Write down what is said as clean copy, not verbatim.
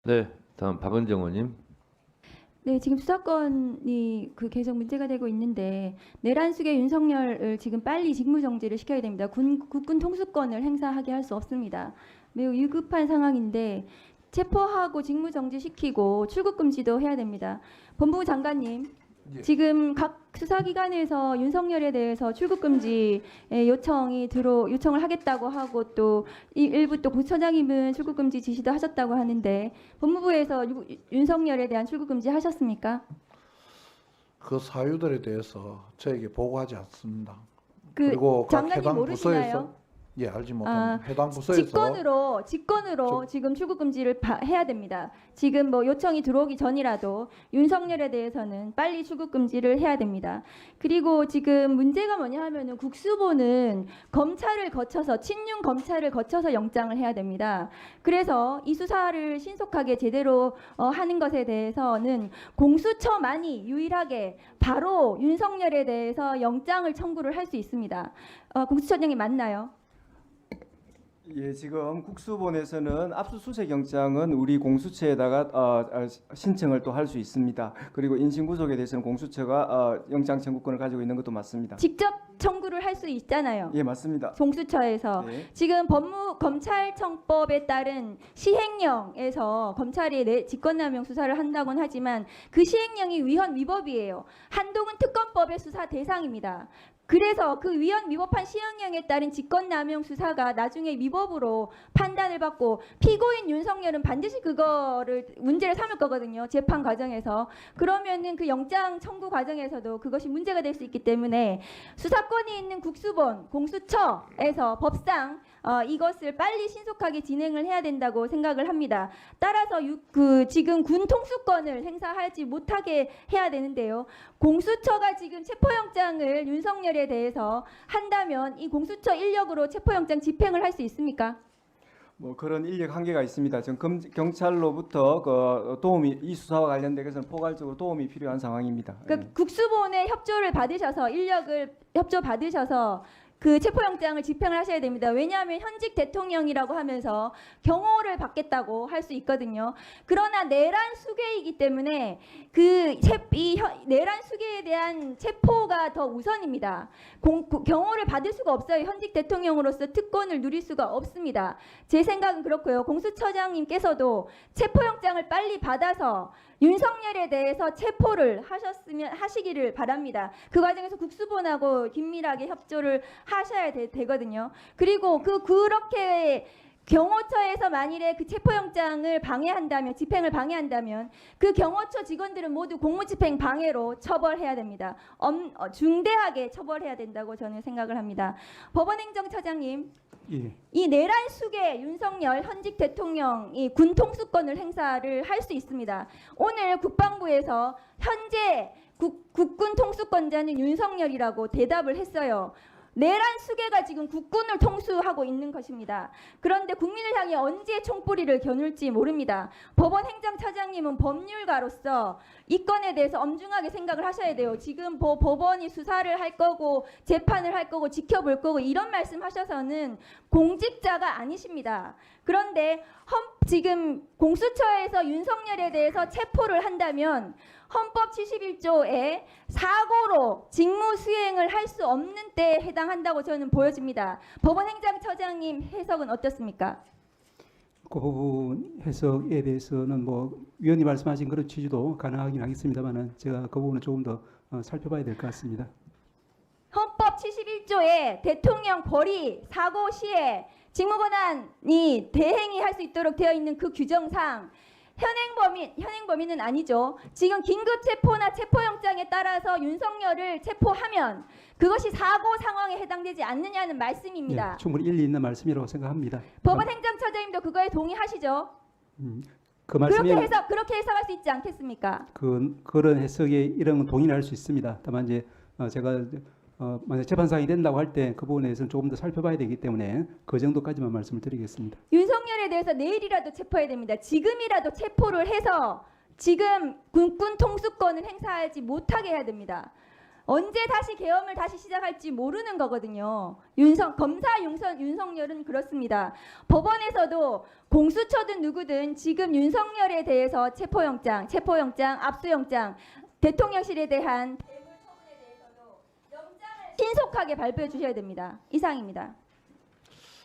네, 다음 박은정 의원님. 네, 지금 수사권이 계속 문제가 되고 있는데 내란숙의 윤석열을 지금 빨리 직무정지를 시켜야 됩니다. 국군 통수권을 행사하게 할 수 없습니다. 매우 위급한 상황인데 체포하고 직무정지시키고 출국금지도 해야 됩니다. 법무부 장관님, 지금 각 수사기관에서 윤석열에 대해서 출국금지 요청을 하겠다고 하고 또 일부 또 부처장님은 출국금지 지시도 하셨다고 하는데 법무부에서 윤석열에 대한 출국금지 하셨습니까? 그 사유들에 대해서 저에게 보고하지 않습니다. 그 그리고 각 장관님 해당 모르시나요? 부서에서 알지 못합니다. 해당 부서에서 직권으로 지금 출국금지를 해야 됩니다. 지금 뭐 요청이 들어오기 전이라도 윤석열에 대해서는 빨리 출국금지를 해야 됩니다. 그리고 지금 문제가 뭐냐 하면은 국수본은 검찰을 거쳐서 친윤 검찰을 거쳐서 영장을 해야 됩니다. 그래서 이 수사를 신속하게 제대로 하는 것에 대해서는 공수처만이 유일하게 바로 윤석열에 대해서 영장을 청구를 할 수 있습니다. 공수처장이 맞나요? 예, 지금 국수본에서는 압수수색 영장은 우리 공수처에다가 신청을 또 할 수 있습니다. 그리고 인신구속에 대해서는 공수처가 영장 청구권을 가지고 있는 것도 맞습니다. 직접 청구를 할 수 있잖아요. 예, 맞습니다. 공수처에서 네. 지금 검찰청법에 따른 시행령에서 검찰이 직권남용 수사를 한다고는 하지만 그 시행령이 위헌위법이에요. 한동훈 특검법의 수사 대상입니다. 그래서 그 위헌 위법한 시행령에 따른 직권남용 수사가 나중에 위법으로 판단을 받고 피고인 윤석열은 반드시 그거를 문제를 삼을 거거든요. 재판 과정에서. 그러면은 그 영장 청구 과정에서도 그것이 문제가 될 수 있기 때문에 수사권이 있는 국수본, 공수처에서 법상 이것을 빨리 신속하게 진행을 해야 된다고 생각을 합니다. 따라서 지금 군 통수권을 행사하지 못하게 해야 되는데요. 공수처가 지금 체포영장을 윤석열에 대해서 한다면 이 공수처 인력으로 체포영장 집행을 할 수 있습니까? 뭐 그런 인력 한계가 있습니다. 지금 경찰로부터 그 도움이 이 수사와 관련돼서는 포괄적으로 도움이 필요한 상황입니다. 그러니까 국수본의 협조를 받으셔서 인력을 협조 받으셔서 그 체포영장을 집행을 하셔야 됩니다. 왜냐하면 현직 대통령이라고 하면서 경호를 받겠다고 할 수 있거든요. 그러나 내란 수괴이기 때문에 내란 수괴에 대한 체포가 더 우선입니다. 경호를 받을 수가 없어요. 현직 대통령으로서 특권을 누릴 수가 없습니다. 제 생각은 그렇고요. 공수처장님께서도 체포영장을 빨리 받아서 윤석열에 대해서 체포를 하시기를 바랍니다. 그 과정에서 국수본하고 긴밀하게 협조를 하셔야 되거든요. 그리고 그렇게 경호처에서 만일에 그 체포영장을 방해한다면, 집행을 방해한다면 그 경호처 직원들은 모두 공무집행 방해로 처벌해야 됩니다. 중대하게 처벌해야 된다고 저는 생각을 합니다. 법원행정처장님, 예. 이 내란 수괴 윤석열 현직 대통령이 군 통수권을 행사를 할 수 있습니다. 오늘 국방부에서 현재 국군 통수권자는 윤석열이라고 대답을 했어요. 내란 수괴가 지금 국군을 통수하고 있는 것입니다. 그런데 국민을 향해 언제 총뿌리를 겨눌지 모릅니다. 법원 행정처장님은 법률가로서 이 건에 대해서 엄중하게 생각을 하셔야 돼요. 지금 법원이 수사를 할 거고 재판을 할 거고 지켜볼 거고 이런 말씀하셔서는 공직자가 아니십니다. 그런데 지금 공수처에서 윤석열에 대해서 체포를 한다면 헌법 71조에 사고로 직무 수행을 할 수 없는 때에 해당한다고 저는 보여집니다. 법원 행정처장님 해석은 어떻습니까? 그 부분 해석에 대해서는 뭐 위원님 말씀하신 그런 취지도 가능하긴 하겠습니다만은 제가 그 부분은 조금 더 살펴봐야 될 것 같습니다. 헌법 71조에 대통령 벌이 사고 시에 직무권한이 대행이 할 수 있도록 되어 있는 그 규정상 현행범위는 아니죠. 지금 긴급 체포나 체포영장에 따라서 윤석열을 체포하면 그것이 사고 상황에 해당되지 않느냐는 말씀입니다. 네, 충분히 일리 있는 말씀이라고 생각합니다. 법원 행정처장님도 그거에 동의하시죠? 그 말씀이 그렇게 해석할 수 있지 않겠습니까? 그런 해석에 이런 건 동의할 수 있습니다. 다만 이제 제가 만약 재판상이 된다고 할 때 그 부분에 대해서는 조금 더 살펴봐야 되기 때문에 그 정도까지만 말씀을 드리겠습니다. 윤석열에 대해서 내일이라도 체포해야 됩니다. 지금이라도 체포를 해서 지금 국군 통수권을 행사하지 못하게 해야 됩니다. 언제 다시 계엄을 다시 시작할지 모르는 거거든요. 검사 윤석열은 그렇습니다. 법원에서도 공수처든 누구든 지금 윤석열에 대해서 체포영장, 압수영장, 대통령실에 대한 대물 처분에 대해서도 영장을 신속하게 발표해 주셔야 됩니다. 이상입니다.